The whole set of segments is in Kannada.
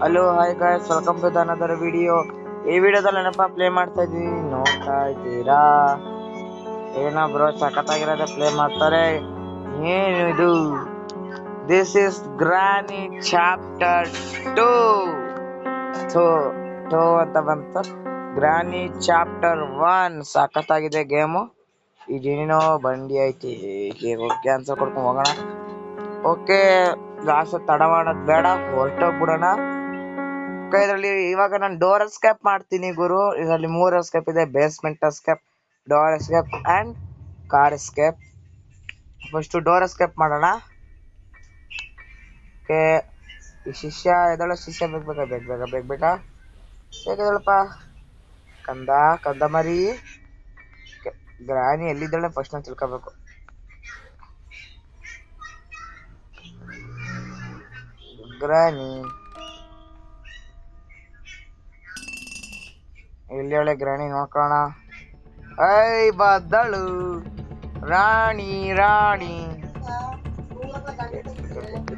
Hello hi guys, welcome to another video. ಈ ವಿಡಿಯೋದಲ್ಲಿ ಏನಪ್ಪ ಪ್ಲೇ ಮಾಡ್ತಾ ಇದೀವಿ ನೋಡ್ತಾ ಇದ್ದೀರಾ? ಏನೋ ಬ್ರೋ ಸಖತ್ತಾಗಿರೋದೇ ಪ್ಲೇ ಮಾಡ್ತಾರೆ. ಏನು ಇದು? ದಿಸ್ ಇಸ್ ಗ್ರಾನಿ ಚಾಪ್ಟರ್ 2 ಅಂತ ಬಂತು. ಗ್ರಾನಿ ಚಾಪ್ಟರ್ 1 ಸಖತ್ತಾಗಿದೆ ಗೇಮು. ಇದೇನೋ ಬಂಡಿ ಐತಿ, ಕ್ಯಾನ್ಸಲ್ ಕೊಡ್ಕೊಂಡು ಹೋಗೋಣ. ಓಕೆ ಗಾಸ ತಡ ಮಾಡೋದ್ ಬೇಡ, ಹೊರಟೋಗ್ಬಿಡೋಣ. ಇದರಲ್ಲಿ ಇವಾಗ ನಾನು ಡೋರ್ ಎಸ್ಕೇಪ್ ಮಾಡ್ತೀನಿ ಗುರು. ಇದರಲ್ಲಿ 3 ಎಸ್ಕೇಪ್ ಇದೆ: basement escape, door escape and car escape. First door escape ಮಾಡೋಣ. ಓಕೆ, ಈ ಶಿಷ್ಯ ಎದಳ, ಶಿಷ್ಯ ಬೇಗ ಹೇಗದಳಪ್ಪ ಕಂದ ಮರಿ. ಗ್ರಾನಿ ಎಲ್ಲಿದ್ದಾಳೆ ಫಸ್ಟ್ ನಾನು ತಿಳ್ಕೋಬೇಕು. ಗ್ರಾನಿ ಎಲ್ಲಿ ಒಳ್ಳೆ ಗ್ರಾಣಿ ನೋಡ್ಕೋಣ. ಐ ಬದ್ದಳು ರಾಣಿ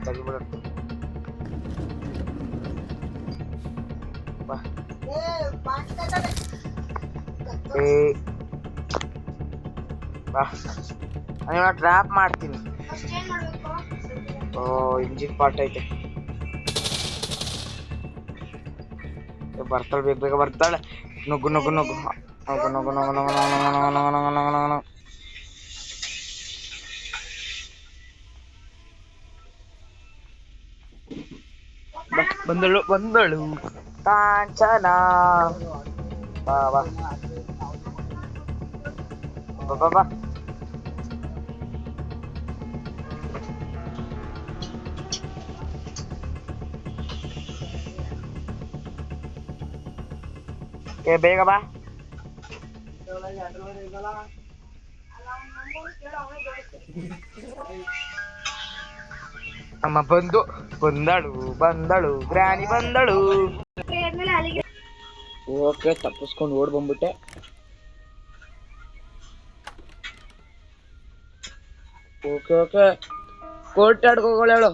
ತೆಗಿಬಿಡ. ಟ್ರ್ಯಾಪ್ ಮಾಡ್ತೀನಿ. ಇಂಜಿನ್ ಪಾರ್ಟ್ ಐತೆ. ಬರ್ತಾಳೆ, ಬೇಗ ಬರ್ತಾಳೆ. ನುಗ್ಗು. ಬಂದಳು ಕಾಂಚನ. ಬಾ ಬೇಗ ಬಾ. ಅಮ್ಮ ಬಂದಳು ಗ್ರಾನಿ ಬಂದಳು. ಓಕೆ, ತಪ್ಪಿಸ್ಕೊಂಡು ಓಡ್ ಬಂದ್ಬಿಟ್ಟೆ. ಓಕೆ ಕೋರ್ಟ್ ಆಡ್ಕೋಗಳು ಹೇಳು.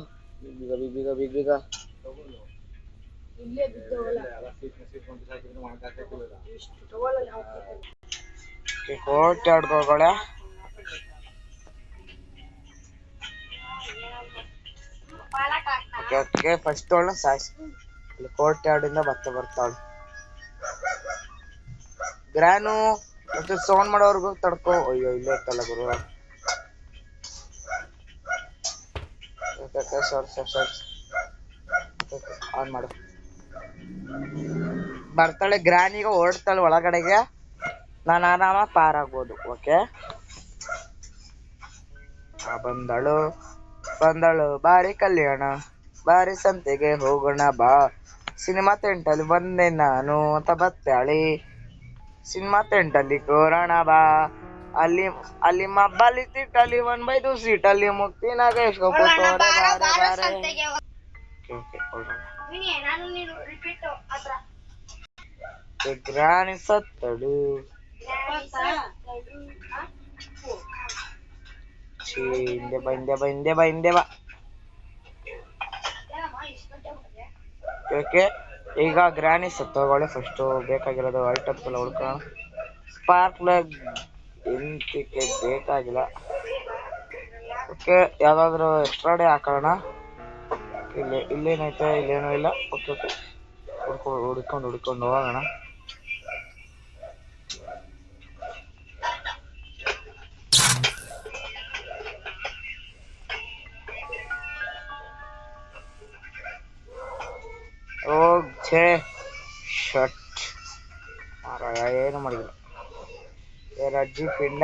ಬೀಗ ಕೋರ್ಟ್ ಆಡ್ಕೋಗಳ. ಫಸ್ಟ್ ಅವಳನ್ನ ಸಾಯಿಸಿ. ಕೋರ್ಟ್ ಯಾರ್ಡಿಂದ ಬರ್ತಾವಳು. ಗ್ರಾನು ಮತ್ತೆ ಸೌಂಡ್ ಮಾಡೋರ್ಗು ತಡ್ಕೋ. ಅಯ್ಯೋ ಇಲ್ಲೇ ಇತ್ತಲ್ಲ ಗುರು. ಆನ್ ಮಾಡು. ಬರ್ತಾಳೆ ಗ್ರಾನಿಗ, ಓಡ್ತಾಳೆ ಒಳಗಡೆಗೆ. ನಾನು ಆರಾಮ ಪಾರಾಗ್ಬೋದು. ಓಕೆ, ಬಂದಳು ಬಾರಿ ಕಲ್ಯಾಣ, ಬಾರಿ ಸಂತೆಗೆ ಹೋಗೋಣ ಬಾ. ಸಿನಿಮಾ ಟೆಂಟಲ್ಲಿ ಬಂದೆ ನಾನು ಅಂತ ಬತ್ತಾಳಿ. ಸಿನಿಮಾ ಟೆಂಟಲ್ಲಿ ಕೋರೋಣ ಬಾ. ಅಲ್ಲಿ ಮಬ್ಬಲ್ಲಿ ತಿಟ್ಟಲ್ಲಿ 1/2 ಸೀಟಲ್ಲಿ ಮುಕ್ತಿನಾಗ ಗ್ರಾನಿ ಸತ್ತಳು. ಹಿಂದೆ ಬಾ. ಓಕೆ, ಈಗ ಗ್ರಾನಿ ಸತ್ತೋಗೋಳೆ. ಫಸ್ಟ್ ಬೇಕಾಗಿರೋದು ಐಟಮ್ಸ್ ಎಲ್ಲ ಹುಡ್ಕೋಣ. ಸ್ಪಾರ್ಕ್ ಪ್ಲಗ್ ಎಂತಕ್ಕೆ ಬೇಕಾಗಿಲ್ಲ. ಓಕೆ, ಯಾವ್ದಾದ್ರು ಎಕ್ಸ್ಟ್ರಾ ಡೇ ಹಾಕೋಣ. ಇಲ್ಲೇನೈತೆ? ಇಲ್ಲೇನೂ ಇಲ್ಲ. ಓಕೆ, ಹುಡ್ಕೊಂಡು ಹೋಗೋಣ. ಶಟ್ ಏನು ಮಾಡಿಲ್ಲ. ಅಜ್ಜಿ ಪಿಂಡ.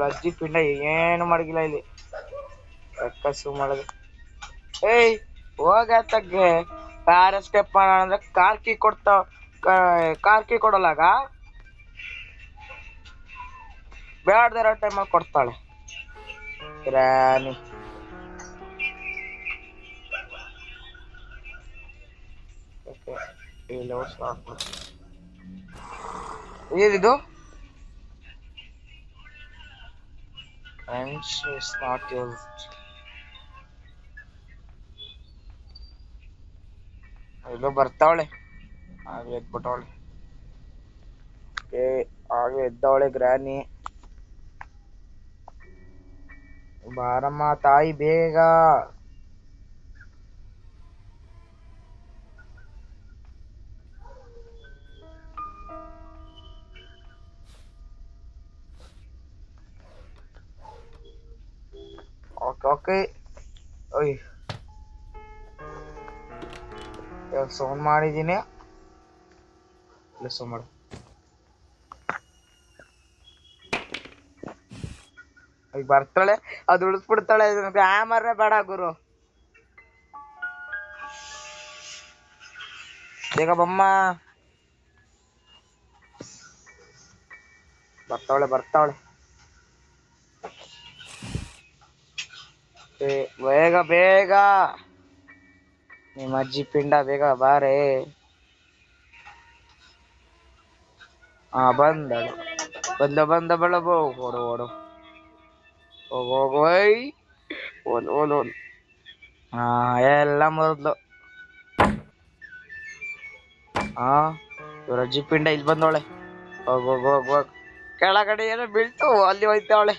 ಅಜ್ಜಿ ಪಿಂಡ ಏನು ಮಾಡಿಲ್ಲ ಇಲ್ಲಿ. ಕಸು ಮಾಡೋದು. ಹೋಗತ್ತಗ್ಗೆ ಕಾರ್ ಎಸ್ಕೇಪ್ ಮಾಡೋಣ ಅಂದ್ರೆ ಕಾರ್ ಕೀ ಕೊಡಲಾಗ ಬೇಡದೇ ಇರೋ ಟೈಮಲ್ಲಿ ಕೊಡ್ತಾಳೆ ಗ್ರಾನಿ. ಏನಿದು? Wrench is not used. ಎಲ್ಲೋ ಬರ್ತಾವಳೆ ಆಗ್ಲೇ ಎದ್ಬಿಟ್ಟವಳೆ. ಆಗ್ಲೇ ಎದ್ದವಳೆ ಗ್ರಾನಿ. ಬಾರಮ್ಮ ತಾಯಿ ಬೇಗ. Okay okay. ಓಯ್ ಸೌಂಡ್ ಮಾಡಿದ್ದೀನಿ. ಸೌಂಡ್ ಮಾಡು. ಈಗ ಬರ್ತಾಳೆ, ಅದು ಉಳಿಸ್ಬಿಡ್ತಾಳೆ. ಹ್ಯಾಮರೇ ಬೇಡ ಗುರು. ಬೇಗ ಬಮ್ಮ. ಬರ್ತಾವಳೆ. ಬೇಗ ಬೇಗ ನಿಮ್ಮ ಅಜ್ಜಿ ಪಿಂಡ ಬೇಗ ಬಾರೆ. ಬಂದ ಬೆಳಬೋ. ಓಡು ಹೋಗೋಯ್. ಓದು. ಎಲ್ಲ ಮೊದಲು. ಇವ್ರ ಅಜ್ಜಿ ಪಿಂಡ ಇಲ್ಲಿ ಬಂದವಳೆ. ಹೋಗ್ ಕೆಳಗಡೆ ಏನೋ ಬೀಳ್ತು, ಅಲ್ಲಿ ಹೋಯ್ತಾವಳೆ.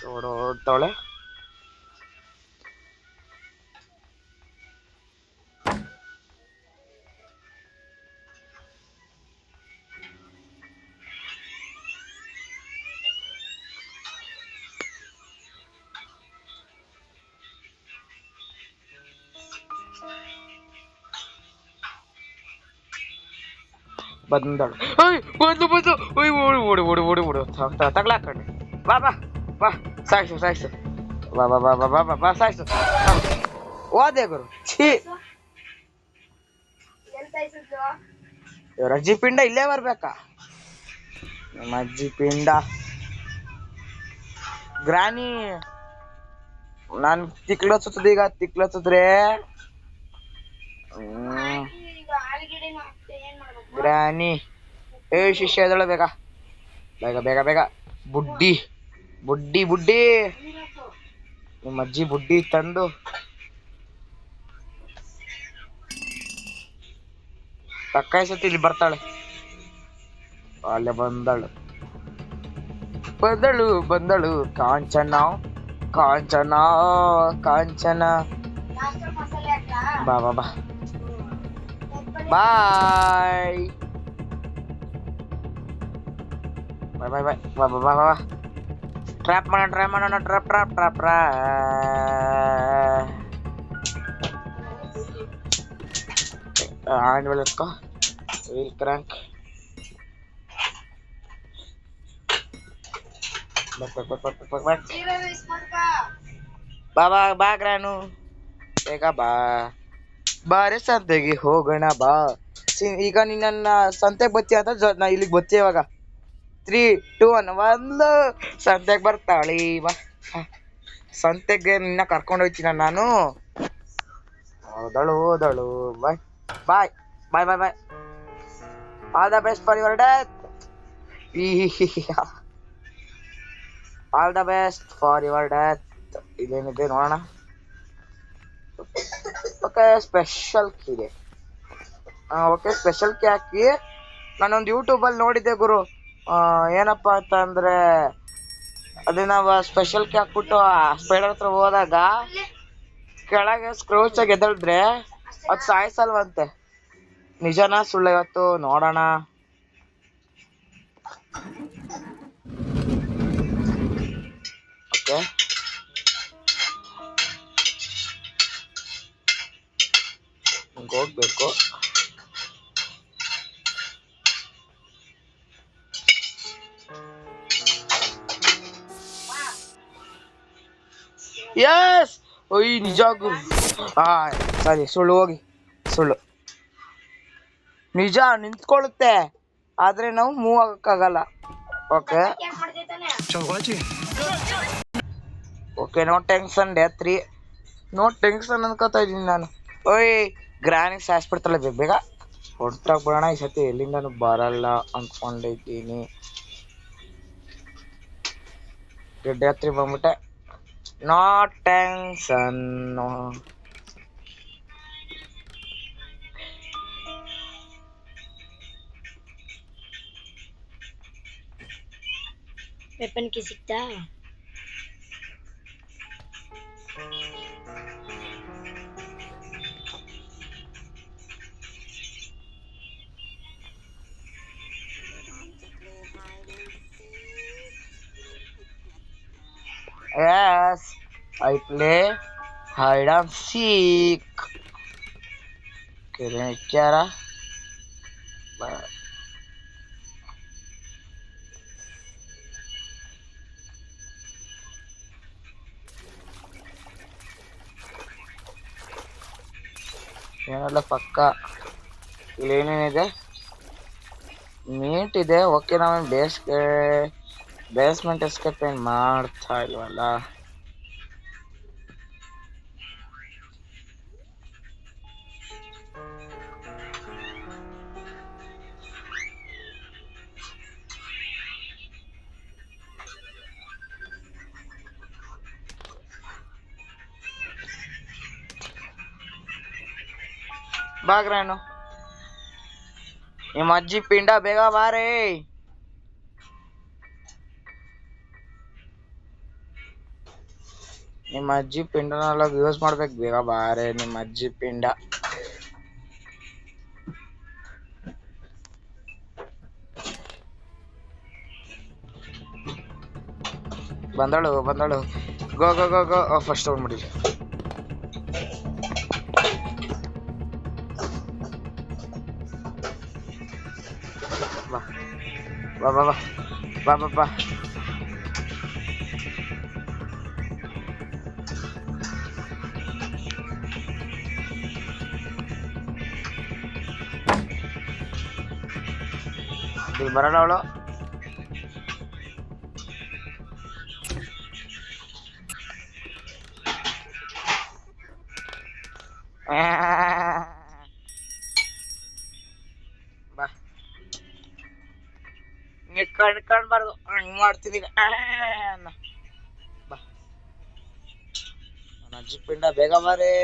ಹೊರಡು. ಓಡ್ತಾವಳೆ. ಬಂದಳು. ಬಂದು ಓಡು ತಗ್ಲಾಕಂಡು. ಬಾ ಸಾಯ್ಸು. ಬಾ ಸಾಯ್ಸು. ಓದೆ ಗುರು. ಛೀ, ಇವ್ರ ಅಜ್ಜಿ ಪಿಂಡ ಇಲ್ಲೇ ಬರ್ಬೇಕಾ? ನಿಮ್ಮ ಅಜ್ಜಿ ಪಿಂಡ ಗ್ರಾನಿ. ನಾನು ತಿಕ್ಲತ್ತದ್ರೆ ಗ್ರಾನಿ. ಶಿಷ್ಯ ಎದಳ ಬೇಗ. ಬುಡ್ಡಿ. ನಿಮ್ಮ ಅಜ್ಜಿ ಬುಡ್ಡಿ ತಂದು ತಕ್ಕಾಯಿಸತಿ ಇಲ್ಲಿ ಬರ್ತಾಳೆ. ಅಲ್ಲೇ ಬಂದಳು ಕಾಂಚನ. ಬಾ ಬಾಯ್. ಬಾ. ಟ್ರ್ಯಾಪ್ ಮಾಡೋಣ. ಟ್ರ್ಯಾಪ್. ಆಂಡ್ ಎತ್ಕೋ. Wheel crank. ಬಾ ಗ್ರಾನು. ಬೇಗ ಬಾರೆ ಸಂತೆಗೆ ಹೋಗೋಣ ಬಾ. ಈಗ ನಿನ್ನ ಸಂತೆಗೆ ಬತ್ತಿ ಅಂತ ನಾ ಇಲ್ಲಿಗೆ ಬತ್ತಿ. ಇವಾಗ 3, 2, 1 ಸಂತೆಗೆ ಬರ್ತಾಳಿ. ಬಾ ಸಂತೆಗೆ ನಿನ್ನ ಕರ್ಕೊಂಡು ಹೋಗ್ತೀನ ನಾನು. ಹೋದಳು. Bye. All the best for your death. All the best for your death. ಇದೇನಿದೆ ನೋಡೋಣ. ಓಕೆ, ಸ್ಪೆಷಲ್ ಕೀ ಇದೆ. ಓಕೆ, ಸ್ಪೆಷಲ್ ಕೀ ಹಾಕಿ ನಾನೊಂದು ಯೂಟ್ಯೂಬಲ್ಲಿ ನೋಡಿದ್ದೆ ಗುರು. ಏನಪ್ಪ ಅಂತಂದ್ರೆ ಅದೇ ನಾವು ಸ್ಪೆಷಲ್ ಕೀ ಹಾಕ್ಬಿಟ್ಟು ಸ್ಪೈಡರ್ ಹತ್ರ ಹೋದಾಗ ಕೆಳಗೆ ಸ್ಕ್ರೋಚ್ ಆಗಿ ಎದ್ದಳಿದ್ರೆ ಅದು ಸಾಯಿಸಲ್ವಂತೆ. ನಿಜನಾ ಸುಳ್ಳು ಇವತ್ತು ನೋಡೋಣ. ಓಕೆ, ಹೋಗ್ಬೇಕು. ಯಸ್. ಒಯ್ ನಿಜ ಗುರು. ಸರಿ, ಸುಳ್ಳು ನಿಜ ನಿಂತ್ಕೊಳ್ಳುತ್ತೆ, ಆದ್ರೆ ನಾವು ಮೂವ್ ಆಗಕ್ಕಾಗಲ್ಲ. Okay, okay no tension day 3 no tension ಅನ್ಕೋತಾ ಇದೀನಿ ನಾನು. ಓಯ್ ಗ್ರಾನಿಗೆ ಸಾಯಿಸ್ಬಿಡ್ತಲ್ಲ ಬೇಗ ಬೇಗ ಹೊರಟಾಗ್ಬಿಡೋಣ ಈ ಸತಿ. ಎಲ್ಲಿಂದನೂ ಬರಲ್ಲ ಅನ್ಕೊಂಡಿದ್ದೀನಿ. ಡೇ 3 ಬಂದ್ಬಿಟ್ಟೆ. No tension. ವೆಪನ್ ಕಿ ಸಿಕ್ತಾ? Yes, I play hide and seek. क्या रहा? ಏನೆಲ್ಲ ಪಕ್ಕ ಇಲ್ಲಿ ಏನೇನಿದೆ? ಮೀಟ್ ಇದೆ. ಓಕೆ ನಾವು ಬೇಸ್ಮೆಂಟ್ ಎಸ್ಕೇಪ್ ಏನ್ ಮಾಡ್ತಾ ಇಲ್ವಲ್ಲ. ಬಾಗ್ರೇನು ನಿಮ್ಮ ಅಜ್ಜಿ ಪಿಂಡ ಬೇಗ ಬಾರೇ. ನಿಮ್ಮ ಅಜ್ಜಿ ಪಿಂಡನೆಲ್ಲ ಯೂಸ್ ಮಾಡ್ಬೇಕು. ಬೇಗ ಬಾರೆ ನಿಮ್ಮ ಅಜ್ಜಿ ಪಿಂಡ. ಬಂದಳು ಗೋ ಗೋ ಗೋ ಗೋ. ಫಸ್ಟ್ ತಗೊಂಡ್ಬಿಡಿ. ಬಾ ಬಾ ಬಾ ಬಾ ಬಾ ಬಾ. ಇಲ್ಲಿ ಬರೋಣ ಅವಳು. ಬಾ ಕಣ್ಬಾರ್ದು ಹಂಗ್ ಮಾಡ್ತೀನಿ ಈಗ. ಬಾ ನನ್ನ ಅಜ್ಜಿ ಪಿಂಡ ಬೇಗ ಬಾರೇ.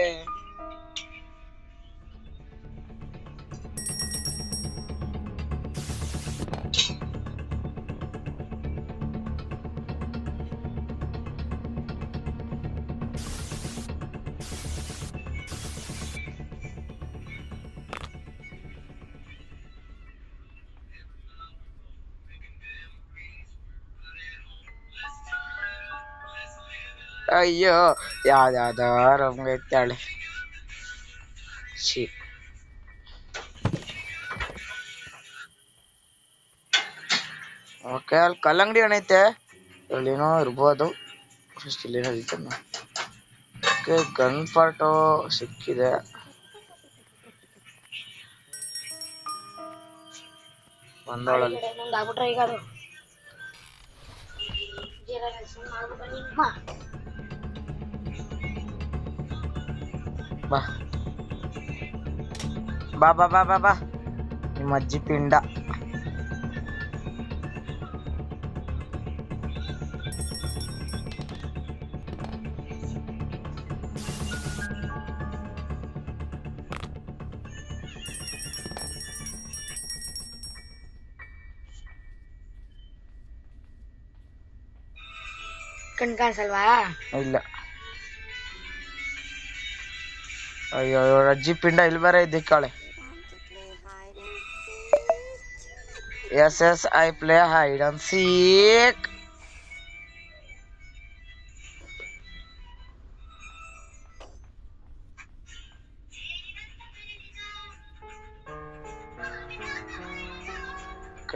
ಅಯ್ಯೋ ಯಾವ್ದಾವ್ದಾರ ಐತಾಳೆ. ಓಕೆ ಅಲ್ಲಿ ಕಲ್ಲಂಗಡಿ ಏನೈತೆ ಅಲ್ಲೇನೋ ಇರ್ಬೋದು. ಫಸ್ಟ್ ಇಲ್ಲೇನೋ ಐತೆ. ಓಕೆ ಗನ್ ಪಾರ್ಟು ಸಿಕ್ಕಿದೆ. ಬಂದವಳಲ್ಲಿ ಬಾ ಬಾ ಬಾ ಬಾ ಬಾ ಬಾ ನಿಮ್ಮ ಅಜ್ಜಿ ಪಿಂಡ. ಕಣ್ ಕಾಣಿಸಲ್ವಾ? ಇಲ್ಲ. ಅಯ್ಯೋ ಅಜ್ಜಿ ಪಿಂಡ ಇಲ್ಲಿ ಬೇರೆ ಇದ್ದಿಕ್ಕಾಳೆ. Yes yes I play hide and seek.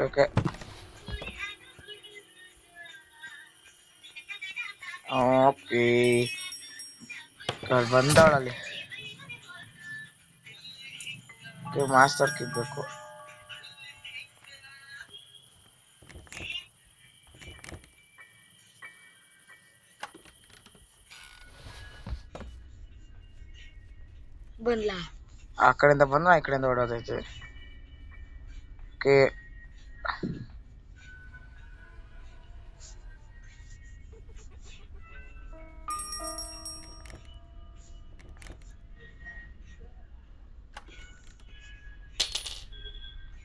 Okay okay ಬಂದವಳಲ್ಲಿ. ಮಾಸ್ಟರ್ ಕಿಡ್ಬೇಕು. ಬಂದ್ಲಾ? ಆ ಕಡೆಯಿಂದ ಬಂದ್ರೆ ಈ ಕಡೆಯಿಂದ ಓಡೋದೈತೆ. ಓಕೆ,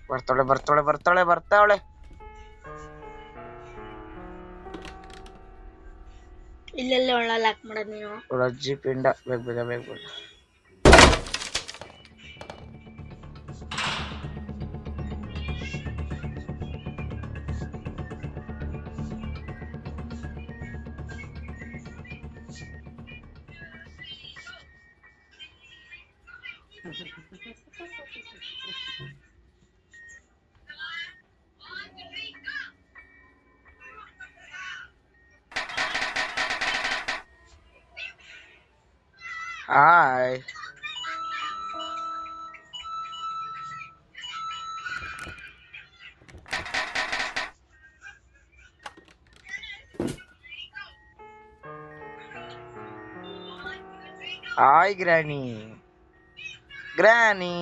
ಬರ್ತಾಳೆ ಬರ್ತಾಳೆ ಬರ್ತಾಳೆ ಬರ್ತಾಳೆ. ಇಲ್ಲೆಲ್ಲ ಒಳ್ಳ ಲಾಕ್ ಮಾಡೋದು ನೀನು? ಅಜ್ಜಿ ಪಿಂಡ, ಬೇಗ ಬೇಗ ಬೇಗ ಬೇಗ. Hi, hi granny, granny,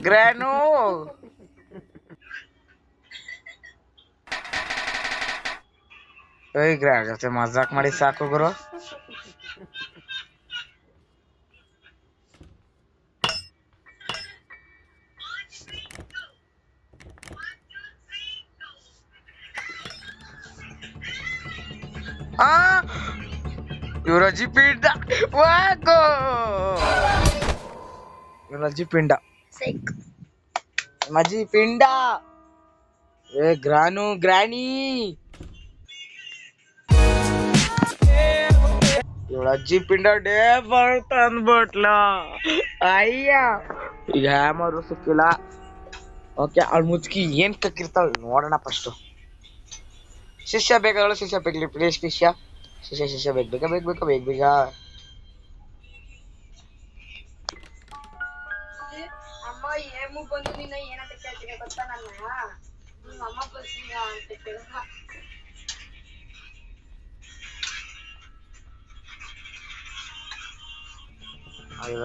gran. ಏಯ್ ಗ್ರಾನ್ ಜೊತೆ ಮಜಾಕ್ ಮಾಡಿ ಸಾಕು ಗುರು. ಇವರಜ್ಜಿ ಪಿಂಡ, ವಾಗೋ ಇವರಜ್ಜಿ ಪಿಂಡ, ಸೈಕ್. ಮಜ್ಜಿ ಪಿಂಡ. ಏ ಗ್ರಾನು, ಗ್ರಾನಿ, ಇವಳಜ್ಜಿ ಪಿಂಡ ಡೇ ತಂದ್ಬಿಟ್ಲ. ಅಯ್ಯ, ಈಗ ಹ್ಯಾಮರು ಸಿಕ್ಕಿಲ್ಲ. ಓಕೆ, ಅವ್ಳ ಮುಚ್ಕಿ ಏನ್ ಕಕ್ಕಿರ್ತಾವ ನೋಡೋಣ ಫಸ್ಟ್. ಶಿಷ್ಯ ಬೇಕಾಗಲ್ಲ, ಶಿಷ್ಯ ಬೇಕಲಿ ಪ್ಲೀಸ್. ಶಿಷ್ಯ ಶಿಷ್ಯ ಶಿಷ್ಯ ಬೇಗ ಬೇಗ ಬೇಗ ಬೇಗ ಬೇಗ ಬೇಗ. ಅಮ್ಮ ಏಮು ಬಂದು ನಿನ್ನ ಏನಂತ ಕೇಳ್ತೀನಿ ಗೊತ್ತಾ? ನನ್ನ ನಿಮ್ಮ ಅಮ್ಮ ಬರ್ತೀಯ ಅಂತ ಕೇಳಮ್ಮ.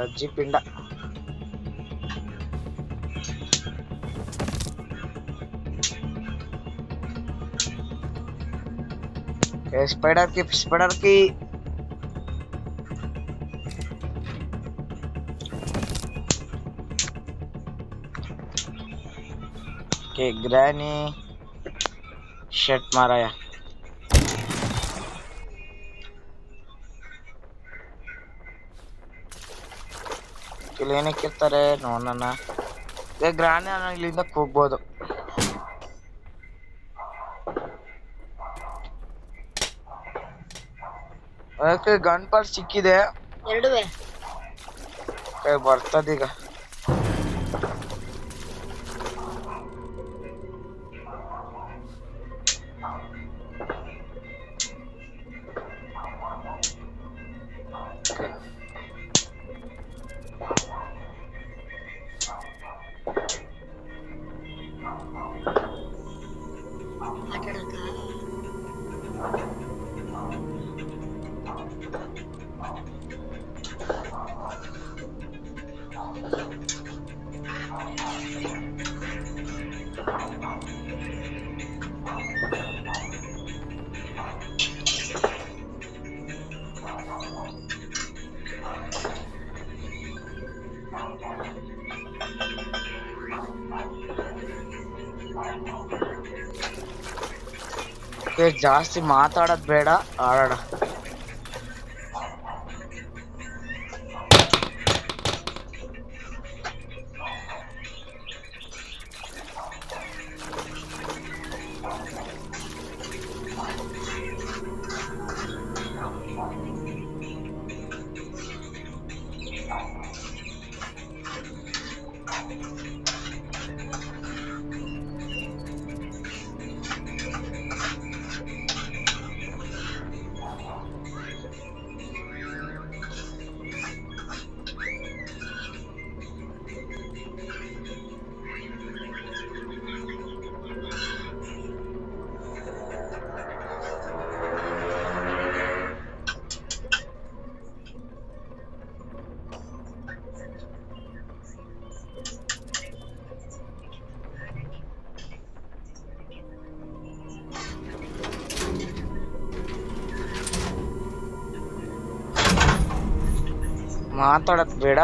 ಅಜ್ಜಿ ಪಿಂಡ. ಸ್ಪೈಡರ್ ಕಿ, ಸ್ಪೈಡರ್ ಕಿ. ಓಕೆ, ಗ್ರಾನಿ ಶಟ್ ಮಾರಾಯ. ಇಲ್ಲಿ ಏನಕ್ಕೆ ಇರ್ತಾರೆ ನೋಡೋಣ. ಗ್ರಾನಿ ಇಲ್ಲಿಂದ ಹೋಗ್ಬೋದು. ಅದಕ್ಕೆ ಗನ್ ಪಾರ್ಟ್ ಸಿಕ್ಕಿದೆ. ಎರಡುವೆ ಬರ್ತದೀಗ. ಆಟಾಡಕ. ಜಾಸ್ತಿ ಮಾತಾಡೋದ್ ಬೇಡ, ಆಡೋಣ. ಮಾತಾಡಕ್ ಬೇಡ.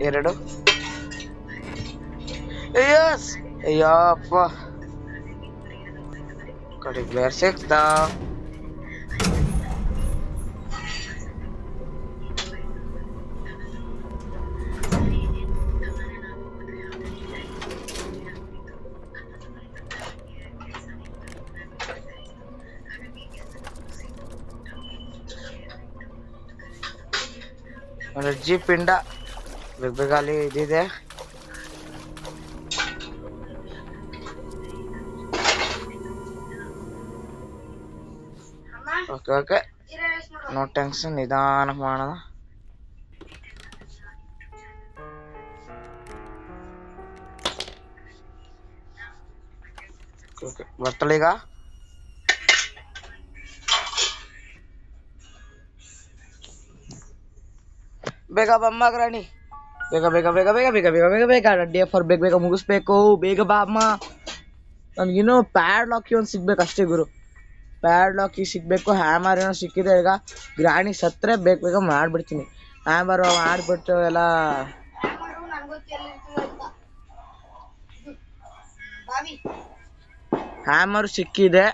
ಎರಡು. ಯಸ್. ಅಯ್ಯಪ್ಪ ಕಡೆ ಪ್ಲೇಯರ್ ಸಿಕ್ಸ್ದ. ಎನರ್ಜಿ ಪಿಂಡ ಬೇಗ ಅಲ್ಲಿ ಇದಿದೆ. ಓಕೆ ಓಕೆ, ನೋ ಟೆನ್ಷನ್, ನಿಧಾನ ಮಾಡೋಣ. ಬರ್ತಳೀಗ. ಬೇಗ ಬಮ್ಮ ರಾಣಿ, ಬೇಗ ಬೇಗ ಬೇಗ ಬೇಗ ಬೇಗ ಬೇಗ ಬೇಗ ಬೇಗ DF ಬೇಗ ಬೇಗ ಮುಗಿಸ್ಬೇಕು. ಬೇಗ ಬಾ ಅಮ್ಮ. ನನ್ಗಿನ್ನೂ ಪ್ಯಾಡ್ ಲಾಕಿ ಒಂದು ಸಿಗ್ಬೇಕು ಅಷ್ಟೇ ಗುರು. ಪ್ಯಾಡ್ ಲಾಕಿ ಸಿಗ್ಬೇಕು. ಹ್ಯಾಮರ್ ಏನೋ ಸಿಕ್ಕಿದೆ. ಈಗ ಗ್ರಾಣಿ ಸತ್ರೆ ಬೇಗ ಮಾಡ್ಬಿಡ್ತೀನಿ. ಹ್ಯಾಮರ್ ಮಾಡ್ಬಿಟ್ಟು ಎಲ್ಲ ಹ್ಯಾಮರ್ ಸಿಕ್ಕಿದೆ.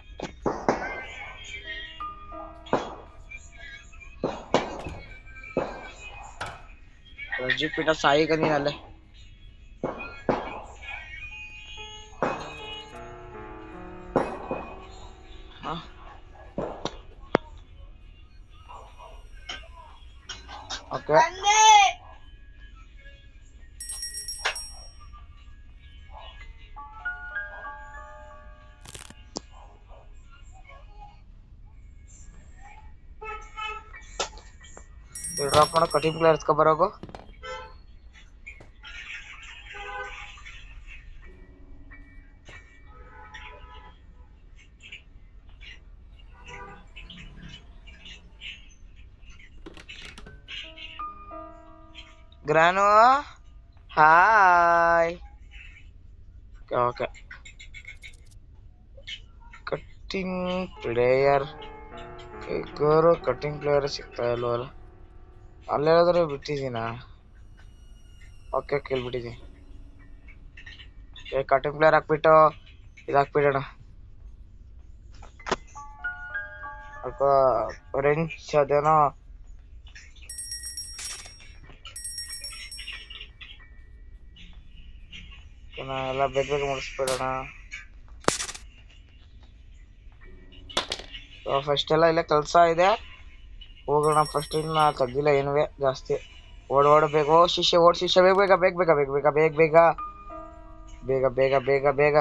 ರಜಿಪಿಟ ಸಾಯಿಗ ನೀನಲ್ಲೇ. ಓಕೆ, ಡ್ರಾಪ್ ಮಾಡೋ ಕಟಿಂಗ್ ಪ್ಲೇಯರ್ ಎತ್ಕೊ ಬರೋಗು. Gran hi. Okay, cutting plier ಗುರು. ಕಟ್ಟಿಂಗ್ ಪ್ಲೇಯರ್ ಸಿಗ್ತಾ ಇಲ್ವಲ್ಲ. ಅಲ್ಲೇನಾದ್ರೂ ಬಿಟ್ಟಿದ್ದೀನ? ಓಕೆ, ಕೇಳ್ಬಿಟ್ಟಿದ್ದೀನಿ. ಕಟ್ಟಿಂಗ್ ಪ್ಲೇಯರ್ ಹಾಕ್ಬಿಟ್ಟು ಇದಾಕ್ಬಿಡೋಣ. ರೆಂಚ್ ಅದೇನೋ ಎಲ್ಲ ಬೇಗ ಮುಗಿಸ್ಬಿಡೋಣ. ಫಸ್ಟ್ ಎಲ್ಲ ಇಲ್ಲೇ ಕೆಲಸ ಇದೆ, ಹೋಗೋಣ. ಫಸ್ಟ್ ಇನ್ನ ತೆಗ್ದಿಲ್ಲ ಏನುವೆ ಜಾಸ್ತಿ. ಓಡಬೇಕು. ಶಿಷ್ಯ ಓಡ್ ಶಿಷ್ಯ, ಬೇಗ ಬೇಗ ಬೇಗ ಬೇಗ ಬೇಗ ಬೇಗ ಬೇಗ ಬೇಗ ಬೇಗ ಬೇಗ ಬೇಗ ಬೇಗ.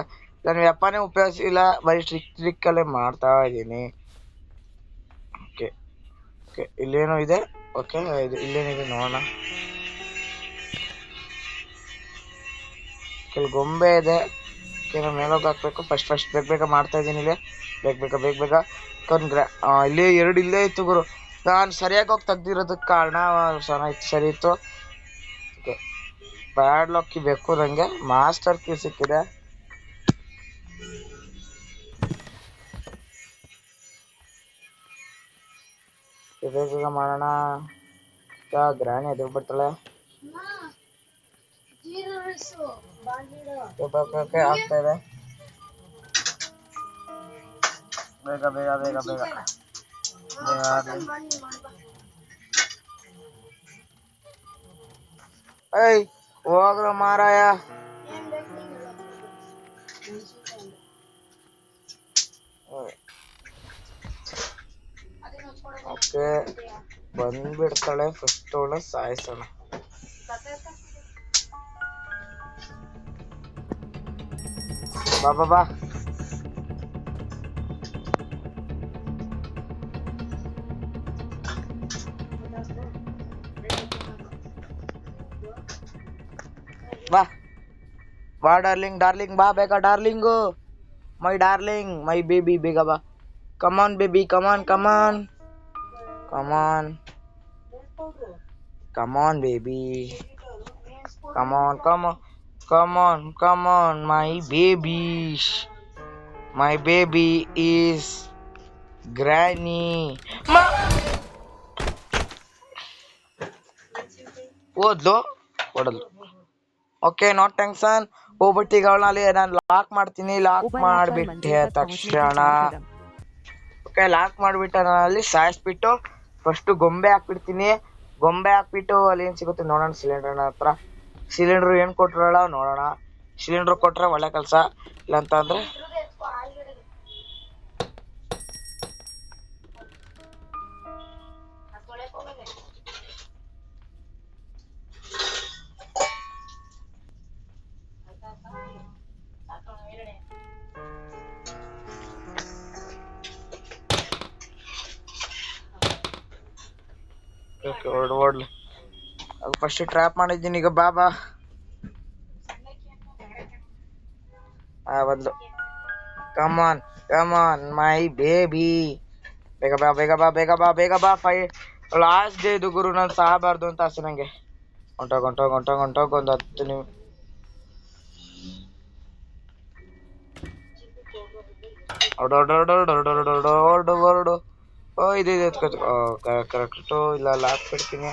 ನಾನು ವೆಪ್ಪನೇ ಉಪಯೋಗಿಸಿಲ್ಲ, ಬರೀ ಟ್ರಿಕ್ಕಲ್ಲೇ ಮಾಡ್ತಾ ಇದ್ದೀನಿ. ಓಕೆ ಓಕೆ, ಇಲ್ಲೇನೋ ಇದೆ. ಓಕೆ, ಇಲ್ಲೇನಿದೆ ನೋಡೋಣ. ಕೆಲ ಗೊಂಬೆ ಇದೆ. ಮೇಲೋಗಿ ಹಾಕ್ಬೇಕು. ಫಸ್ಟ್ ಬೇಗ ಬೇಗ ಮಾಡ್ತಾ ಇದ್ದೀನಿ. ಇಲ್ಲಿ ಬೇಗ ಬೇಗ ಬೇಗ ಬೇಗ ಇಲ್ಲಿ ಎರಡು ಇಲ್ಲೇ ಇತ್ತು ಗುರು. ನಾನು ಸರಿಯಾಗಿ ಹೋಗಿ ತೆಗ್ದಿರೋದಕ್ಕೆ ಕಾರಣ ಸರಿ ಇತ್ತು. ಓಕೆ, ಪ್ಯಾಡ್ ಲಾಕ್ ಕೀ ಬೇಕು ನನಗೆ. ಮಾಸ್ಟರ್ ಕೀ ಸಿಕ್ಕಿದೆ. ಬೇಗ ಮಾಡೋಣ. ಗ್ರಾಣಿ ಎದುರು ಬರ್ತಾಳೆ. ಆಗ್ತಾ ಇದೆ. ಬೇಗ ಬೇಗ ಬೇಗ ಬೇಗ ಏಯ್ ಹೋಗ್ರ ಮಾರಾಯ. ಓಕೆ, ಬಂದ್ಬಿಡ್ತಾಳೆ. ಫಸ್ಟ್ ಅವಳ ಸಾಯಿಸೋಣ. ಬಾ ಬಾ ಬಾ. ಬಾ ಬಾ ಡಾರ್ಲಿಂಗ್ ಬಾ ಬೇಗ. Darling, my darling, my baby, ಬೇಗ ಬಾ. Come on baby, come on come on come on come on baby, come on come on come on come on. My baby is granny ಓದ್ಲು ಹೊಡದ್ಲು. Okay not tension. ಹೋಗ್ಬಿಟ್ಟು ಈಗ ಅವಳಲ್ಲಿ ನಾನು ಲಾಕ್ ಮಾಡ್ತೀನಿ. ಲಾಕ್ ಮಾಡಿಬಿಟ್ಟೆ ತಕ್ಷಣ ಓಕೆ ಲಾಕ್ ಮಾಡಿಬಿಟ್ಟು ನಾನು ಅಲ್ಲಿ ಸಾಯಿಸ್ಬಿಟ್ಟು ಫಸ್ಟ್ ಗೊಂಬೆ ಹಾಕ್ಬಿಡ್ತೀನಿ. ಗೊಂಬೆ ಹಾಕ್ಬಿಟ್ಟು ಅಲ್ಲಿ ಏನು ಸಿಗುತ್ತೆ ನೋಡೋಣ. ಸಿಲಿಂಡರ್ನ ಹತ್ರ ಸಿಲಿಂಡ್ರ್ ಏನು ಕೊಟ್ರಲ್ಲ ನೋಡೋಣ. ಸಿಲಿಂಡ್ರ್ ಕೊಟ್ರೆ ಒಳ್ಳೆ ಕೆಲಸ, ಇಲ್ಲಂತಂದ್ರೆ ಓಡ್ಲಿ. ಫಸ್ಟ್ ಟ್ರ್ಯಾಪ್ ಮಾಡಿದ್ದೀನಿ. ಈಗ ಬಾಬಾ ಬಂದು ಕಮಾನ್ ಕಮಾನ್ ಮೈ ಬೇಬಿ. ಬೇಗ ಬಾ ಬೇಗ ಬಾ ಬೇಗ ಬಾ ಬೇಗ ಬಾ. ಲಾಸ್ಟ್ ಡೇ ಇದು ಗುರು. ನಾನು ಸಾಗಬಾರ್ದು ಅಂತ ಆಸೆ ನಂಗೆ. ಹೊಂಟೋಗ್ ಒಂದು 10 ನಿಮಿಷ. ಹೊರಡು. ಓ ಇದು ಕರೆಕ್ಟು. ಇಲ್ಲ ಹಾಕ್ಬಿಡ್ತೀನಿ.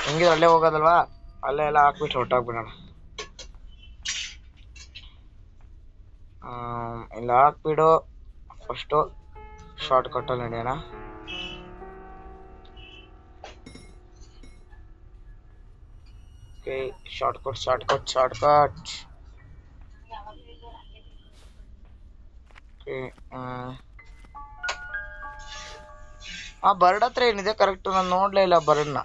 ಹೆಂಗಿದ್ರು ಅಲ್ಲೇ ಹೋಗೋದಲ್ವಾ, ಅಲ್ಲೇ ಎಲ್ಲ ಹಾಕ್ಬಿಟ್ಟು ಹೊರಟೋಗ್ಬಿಡೋಣ. ಇಲ್ಲ ಹಾಕ್ಬಿಡು ಫಸ್ಟು. ಶಾರ್ಟ್ ಕಟ್ಟಲ್ಲಿ ನಡೆಯೋಣ. Okay short cut. ಆ ಬರ್ಡ್ ಹತ್ರ ಏನಿದೆ ಕರೆಕ್ಟ್? ನಾನು ನೋಡ್ಲೇ ಇಲ್ಲ ಬರ್ಡ್ನ.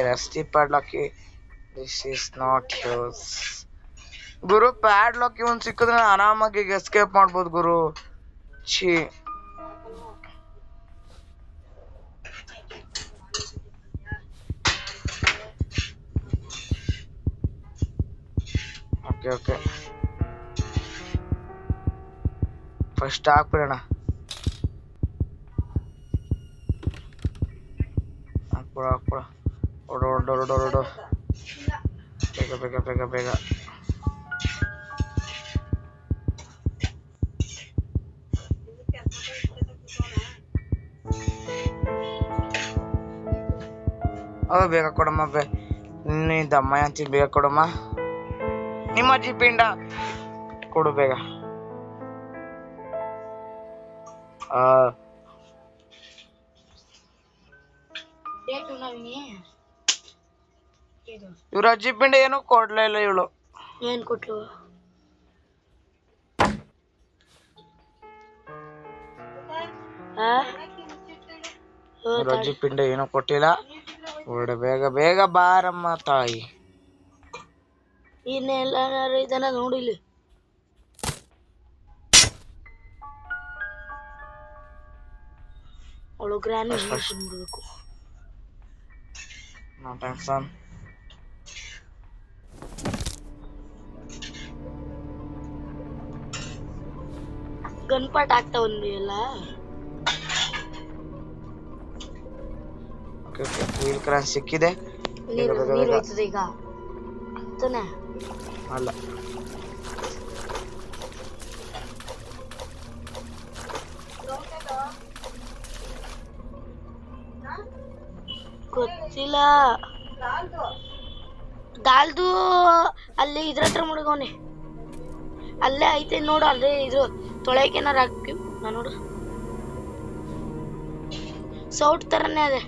ರಸ್ಟಿ ಪ್ಯಾಡ್ಲಾಕಿ. ದಿಸ್ ಈಸ್ ನಾಟ್ ಯೂಸ್ ಗುರು. ಪ್ಯಾಡ್ಲಾಕಿ ಒಂದು ಸಿಕ್ಕಿದ್ರೆ ಆರಾಮಾಗಿ ಎಸ್ಕೇಪ್ ಮಾಡ್ಬೋದು ಗುರು. ಛೀ ಓಕೆ ಫಸ್ಟ್ ಹಾಕ್ಬಿಡೋಣ. ಹಾಕ್ಬಿಡ ಹೊರಡು. ಬೇಗ ಬೇಗ ಕೊಡಮ್ಮ. ದಮ್ಮ ಅಂತೀನಿ. ಬೇಗ ಕೊಡಮ್ಮ. ನಿಮ್ಮ ಅಜ್ಜಿ ಪಿಂಡ ಕೊಡು ಬೇಗ. ಇವ್ರ ಅಜ್ಜಿ ಪಿಂಡ ಏನು ಕೊಡ್ಲೇ ಇಲ್ಲ ಇವಳು. ಏನ್ ಕೊಟ್ಲು? ಇವ್ರ ಅಜ್ಜಿ ಪಿಂಡ ಏನೂ ಕೊಟ್ಟಿಲ್ಲ. ಬೇಗ ಬಾರಮ್ಮ ತಾಯಿ. ಇನ್ನೆಲ್ಲ ಇದನ್ನ ನೋಡಿಲಿ. ಅವಳು ಗ್ರಾನಿ ಬಿಡ್ಬೇಕು. ಗನ್ಪಾಟ್ ಆಗ್ತಾ ಒಂದು ಎಲ್ಲ. ವೀಲ್ ಕ್ರಾಸ್ ಸಿಕ್ಕಿದೆ. ನೀರು ಹೋಯ್ತದೆ ಈಗ ತಾನೆ? ಅಲ್ಲ ಗೊತ್ತಿಲ್ಲ. ದಾಲ್ದು ಅಲ್ಲಿ ಇದ್ರ ಹತ್ರ ಮುಡ್ಗವನೆ. ಅಲ್ಲೇ ಐತೆ ನೋಡು. ಅಲ್ಲೇ ಇದು ತೊಳೆಯಕೇನಾರ ಹಾಕಿ ನೋಡು. ಸೌಟ್ ತರನೇ ಅದೇ.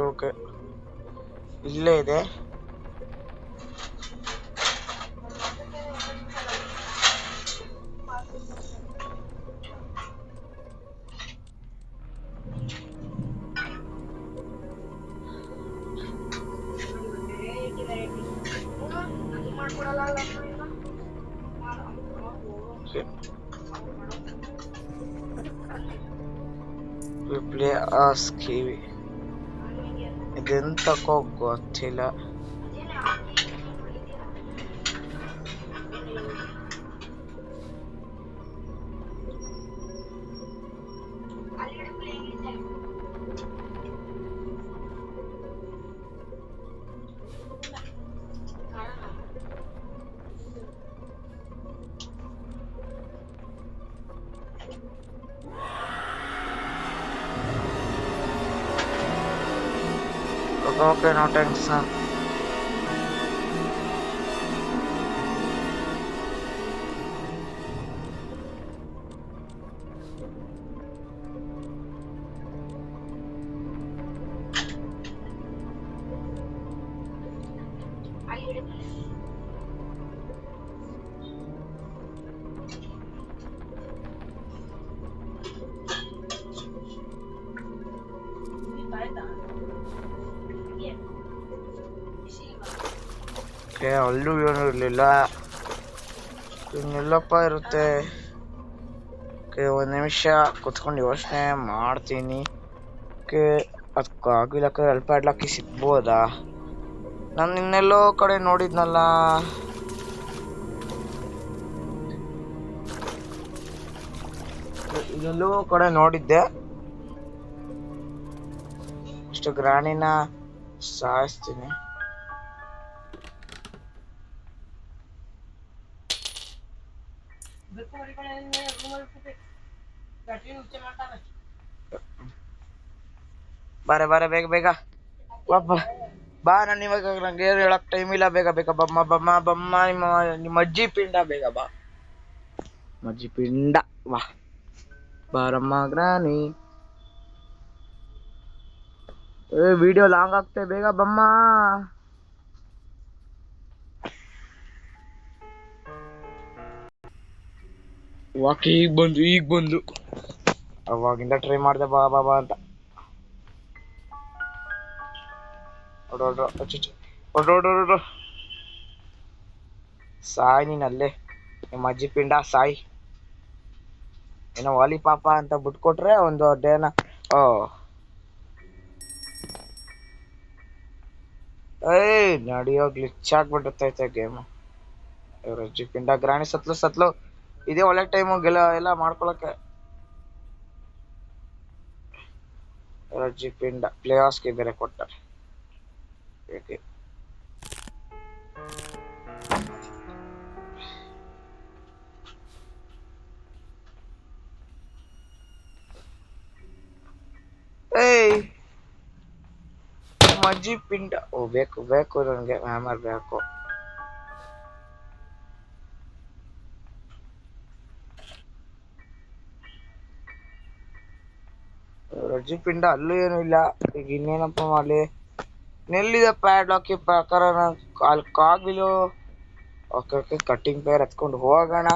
ಓಕೆ ಇಲ್ಲೇ ಇದೆ. ಪ್ಲೇ ಕಿವಿ ಇದೆಂತಕೋ ಗೊತ್ತಿಲ್ಲ. Okay, no thanks. ಅಲ್ಲೂ ಏನು ಇರಲಿಲ್ಲ. ಇನ್ನೆಲ್ಲಪ್ಪ ಇರುತ್ತೆ. ಒಂದು ನಿಮಿಷ ಕುತ್ಕೊಂಡು ಯೋಚನೆ ಮಾಡ್ತೀನಿ. ಅದಕ್ಕಾಗಿಲ್ಲ ಅಲ್ಪ ಆಡ್ಲಕ್ಕಿ ಸಿಗ್ಬೋದಾ? ನಾನು ಇನ್ನೆಲ್ಲೋ ಕಡೆ ನೋಡಿದ್ನಲ್ಲ. ಇನ್ನೆಲ್ಲೋ ಕಡೆ ನೋಡಿದ್ದೆ. ಇಷ್ಟು ಗ್ರಾಣಿನ ಸಾಯಿಸ್ತೀನಿ. ಬಾರೆ ಬಾರೆ ಬೇಗ ಬೇಗ ಬಾ. ನಾನು ಇವಾಗ ನಂಗೆ ಏನು ಹೇಳಕ್ ಟೈಮ್ ಇಲ್ಲ. ಬೇಗ ಬೇಗ ಬಮ್ಮ ಬಮ್ಮ ಬಮ್ಮ. ನಿಮ್ಮ ಅಜ್ಜಿ ಪಿಂಡ ಬೇಗ ಬಾ. ಅಜ್ಜಿ ಪಿಂಡ ಬಾ ಬಾರಮ್ಮ ಗ್ರಾನಿ. ವಿಡಿಯೋ ಲಾಂಗ್ ಆಗ್ತೇ, ಬೇಗ ಬಮ್ಮ. ವಾಕಿ ಈಗ ಬಂದು ಅವಾಗಿಂದ ಟ್ರೈ ಮಾಡ್ದೆ ಬಾ ಬಾ ಬಾ ಅಂತ. ಸಾಯ್ ನೀನ್ ಅಲ್ಲೇ, ನಿಮ್ಮ ಅಜ್ಜಿ ಪಿಂಡ ಸಾಯ್. ಏನೋ ವಾಲಿ ಪಾಪ ಅಂತ ಬಿಟ್ಕೊಟ್ರೆ ಒಂದು ಡೇನ. ನಡಿಯೋ ಗ್ಲಿಚ್ ಆಗ್ಬಿಟ್ಟೈತೆ ಗೇಮು. ಇವ್ರ ಅಜ್ಜಿ ಪಿಂಡ ಗ್ರಾಣಿ ಸತ್ಲು. ಇದೇ ಒಳ್ಳೆ ಟೈಮು ಎಲ್ಲ ಮಾಡ್ಕೊಳಕ್ಕೆ. ಇವ್ರ ಅಜ್ಜಿ ಪಿಂಡ ಪ್ಲೇಯರ್ಸ್ಗೆ ಬೇರೆ ಕೊಟ್ಟಾರೆ. ಅಜ್ಜಿ ಪಿಂಡ ಬೇಕು ನನಗೆ ಹ್ಯಾಮರ್ ಬೇಕು. ಅಜ್ಜಿ ಪಿಂಡ ಅಲ್ಲೂ ಏನು ಇಲ್ಲ. ಈಗ ಇನ್ನೇನಪ್ಪ ಮಾಡ್ಲಿ? ನೆಲ್ಲಿದೆ ಪ್ಯಾಡ್ಲಾಕಿ ಪ್ರಕಾರ ಕಾಗಿಲು. ಓಕೆ ಕಟ್ಟಿಂಗ್ ಪೇರ್ ಎತ್ಕೊಂಡು ಹೋಗೋಣ.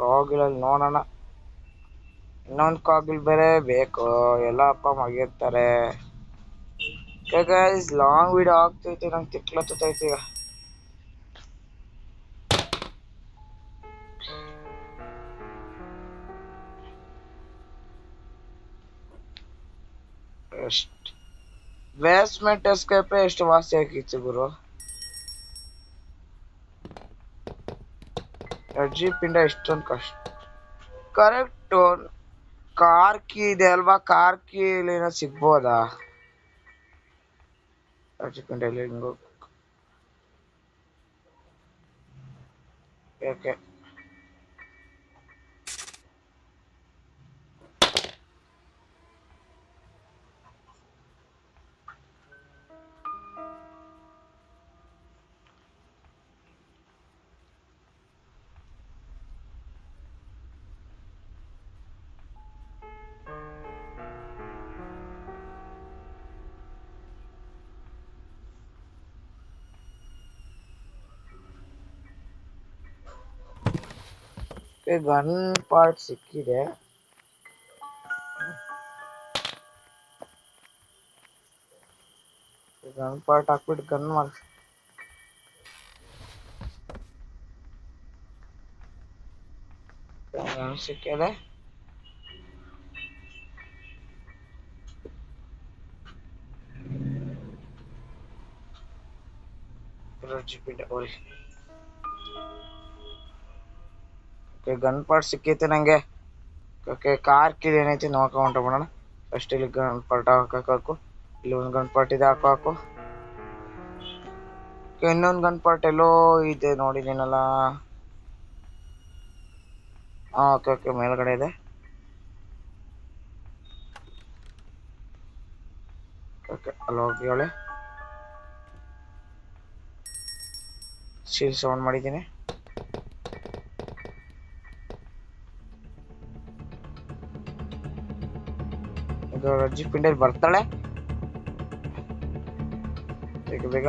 ಕಾಗಿಲಲ್ಲಿ ನೋಡೋಣ. ಇನ್ನೊಂದು ಕಾಗಿಲ್ ಬೇರೆ ಬೇಕು. ಎಲ್ಲ ಅಪ್ಪ ಮಗಿರ್ತಾರೆ. ಗೈಸ್ ಲಾಂಗ್ ವಿಡಿಯೋ ಆಗ್ತೈತಿ. ನಂಗೆ ತಿಕ್ಲತ್ತೈತಿ ಈಗ. ಬೇಸ್ಮೆಂಟ್ ಎಸ್ಕೇಪ್ ಎಷ್ಟು ವಾಸಿ ಆಗಿತ್ತು ಗುರು. ಅಜ್ಜಿ ಪಿಂಡ ಇಷ್ಟೊಂದು ಕಷ್ಟ. ಕರೆಕ್ಟ್ ಕಾರ್ ಕೀ ಇದೆ ಅಲ್ವಾ? ಕಾರ್ ಕೀ ಏನೋ ಸಿಗ್ಬೋದಾ? ಅಜ್ಜಿ ಪಿಂಡ ಇಲ್ಲಿ ಹಿಂಗು ಯಾಕೆ? ಗನ್ ಪಾರ್ಟ್ ಸಿಕ್ಕಿದೆ. ಗನ್ ಪಾರ್ಟ್ ಹಾಕ್ಬಿಟ್ಟು ಗನ್ ಮಾಡಿ. ಸಿಕ್ಕಿದೆ. ಗನ್ ಪಾರ್ಟ್ ಸಿಕ್ಕೈತೆ ನಂಗೆ. ಓಕೆ, ಕಾರ್ ಕೀ ಏನೈತಿ ನೋಡ್ಕೊಂಡ್ ಬಿಡೋಣ. ಫಸ್ಟ್ ಇಲ್ಲಿ ಗನ್ ಪಾರ್ಟ್ ಹಾಕು. ಇಲ್ಲಿ ಒಂದು ಗನ್ ಪಾರ್ಟ್ ಇದೆ, ಹಾಕು. ಇನ್ನೊಂದು ಗನ್ ಪಾರ್ಟ್ ಎಲ್ಲೋ ಇದೆ ನೋಡಿದ್ದೀನಲ್ಲ. ಓಕೆ ಮೇಲ್ಗಡೆ ಇದೆ. ಓಕೆ, ಅಲ್ಲಿ ಹೋಗಿ ಹೇಳಿ. ಶೀಲ್ ಸೌಂಡ್ ಮಾಡಿದ್ದೀನಿ. ಇದು ರಜ್ಜಿ ಪಿಂಡಲ್ಲಿ ಬರ್ತಾಳೆ ಬೇಗ.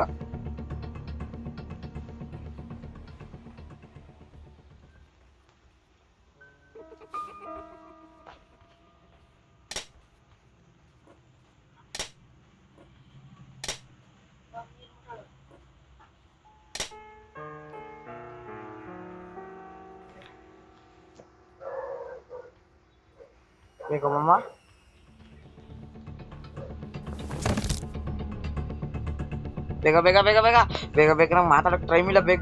ಬೇಕಮ್ಮ, ಬೇಗ ನಂಗೆ ಮಾತಾಡಕ್ ಟೈಮ್ ಇಲ್ಲ. ಬೇಗ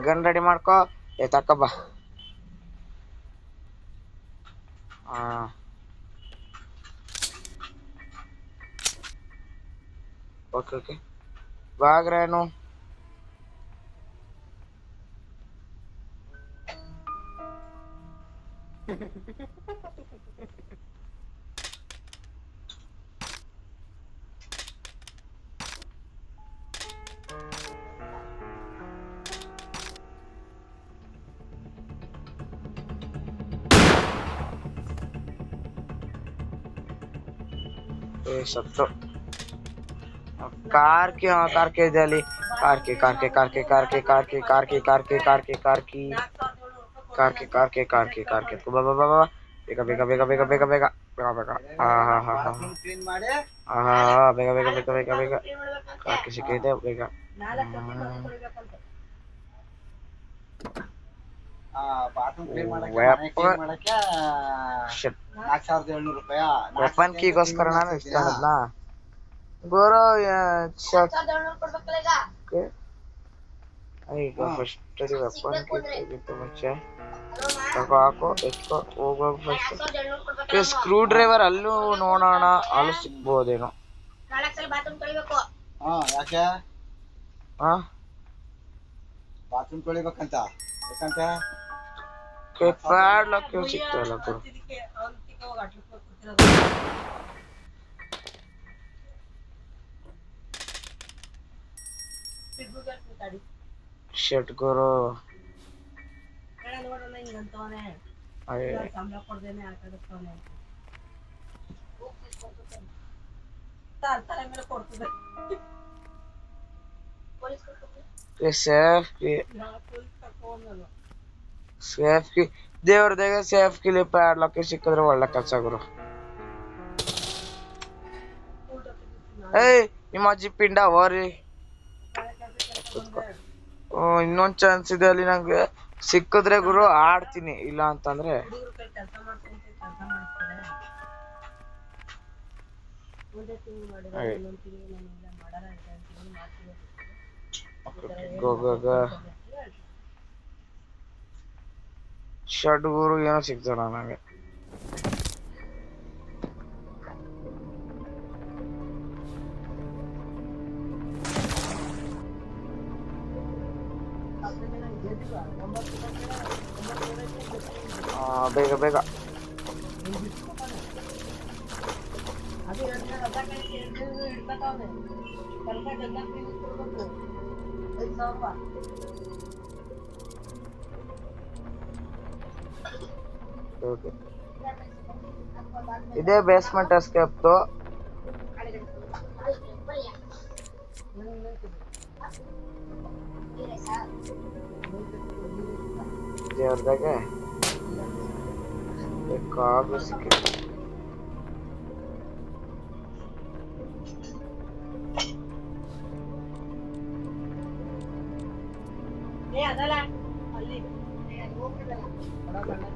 ಗನ್ ರೆಡಿ ಮಾಡ್ಕೋ. ತಕ್ಕಬ್ಬ. ಓಕೆ ಬಾಗ್ರೇನು. ಸತ್ತು. कार के ಇದೆ ಅಲ್ಲಿ. कार के ಬಾ. ಬೇಗ. ಬೇಗ कार के ಸಿಕ್ಕಿದೆ ಬೇಗ. ವೆಪನ್ ಕೀಗೋಸ್ಕರ ನಾನು ಇಸ್ಕೊಂಡದ್ನಾ ಗೋರೋ. ಈಗ ಫಸ್ಟ್ ವೆಪನ್ ಕೀಗಿಂತ ಮುಂಚೆ ಹಾಕು ಎತ್ಕೊ ಹೋಗೋ. ಫಸ್ಟ್ ಸ್ಕ್ರೂ ಡ್ರೈವರ್ ಅಲ್ಲೂ ನೋಡೋಣ, ಅಲ್ಲೂ ಸಿಗ್ಬೋದೇನೋ. ಯಾಕೆ ಬಾತ್ರೂಮ್ ತೊಳಿಬೇಕಂತ ಪ್ಯಾಡ್ ಲಾಕ್ ಸಿಗ್ತಾಯಿಲ್ಲ ಗುರು. ಶೆಟ್ ಗುರು. ಸೇಫ್ ಕಿ ದೇವ್ರದಾಗ ಸೇಫ್ ಕಿಲಿ ಪ್ಯಾಡ್ ಲಾಕ್ ಸಿಕ್ಕಿದ್ರೆ ಒಳ್ಳೆ ಕೆಲಸ ಗುರು. ನಿಮ್ಮ ಅಜ್ಜಿ ಪಿಂಡ ಹೋರಿ. ಇನ್ನೊಂದ್ ಚಾನ್ಸ್ ಇದೆ ಅಲ್ಲಿ ನಂಗೆ. ಸಿಕ್ಕಿದ್ರೆ ಗುರು ಆಡ್ತೀನಿ, ಇಲ್ಲ ಅಂತಂದ್ರೆ ಶಡ್ ಗುರು ಏನೋ ಸಿಗ್ತಾರ ನಂಗೆ. ಬೇಗ ಇದೇ ಬೇಸ್ಮೆಂಟ್ ಎಸ್ಕೇಪ್. ದೇವ್ರದಾಗೆ ಬೇಕಾದ್ರೂ ಸಿಕ್ಕಿದೆ.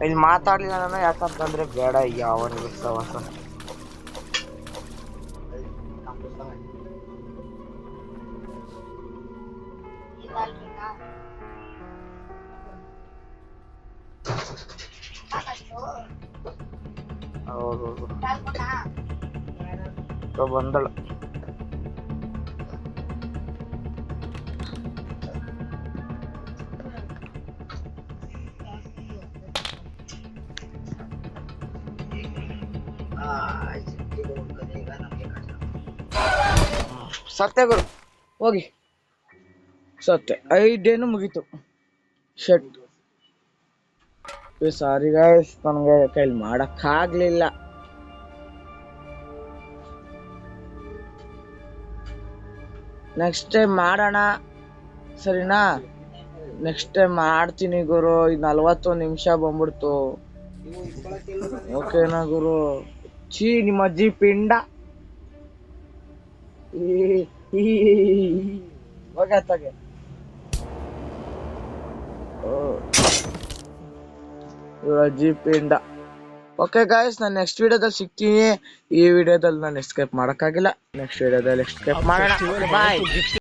ಇಲ್ಲಿ ಮಾತಾಡ್ಲಿಲ್ಲ ನಾನು, ಯಾಕಂತಂದ್ರೆ ಬೇಡ ಯಾವನಿಗೆ ಸವಾಸ. ಹೌದು ಬಂದಳ. ಸತ್ಯ ಗುರು ಹೋಗಿ ಸತ್ಯ 5 ಡೇನು ಮುಗೀತು. ಶಟ್ ಸಾರಿ ಗಾಯ್ಸ್, ನನಗೆ ಕೈಲಿ ಮಾಡಕ್ಕಾಗ್ಲಿಲ್ಲ. ನೆಕ್ಸ್ಟ್ ಟೈಮ್ ಮಾಡೋಣ ಸರಿನಾ? ನೆಕ್ಸ್ಟ್ ಟೈಮ್ ಮಾಡ್ತೀನಿ ಗುರು. 41 ನಿಮಿಷ ಬಂದ್ಬಿಡ್ತು. ಓಕೆನಾ ಗುರು? ಛೀ ನಿಮ್ಮ ಅಜ್ಜಿ ಪಿಂಡ. ಹೋಗತ್ತಾಗೆ ಇವ್ರ ಅಜ್ಜಿ ಪಿಂಡ. ಓಕೆ ಗಾಯ್ಸ್, ನಾನು ನೆಕ್ಸ್ಟ್ ವಿಡಿಯೋದಲ್ಲಿ ಸಿಗ್ತೀನಿ. ಈ ವಿಡಿಯೋದಲ್ಲಿ ನಾನು ಎಸ್ಕೇಪ್ ಮಾಡೋಕ್ಕಾಗಿಲ್ಲ, ನೆಕ್ಸ್ಟ್ ವಿಡಿಯೋದಲ್ಲಿ ಎಸ್ಕೇಪ್ ಮಾಡೋಣ. ಬಾಯ್.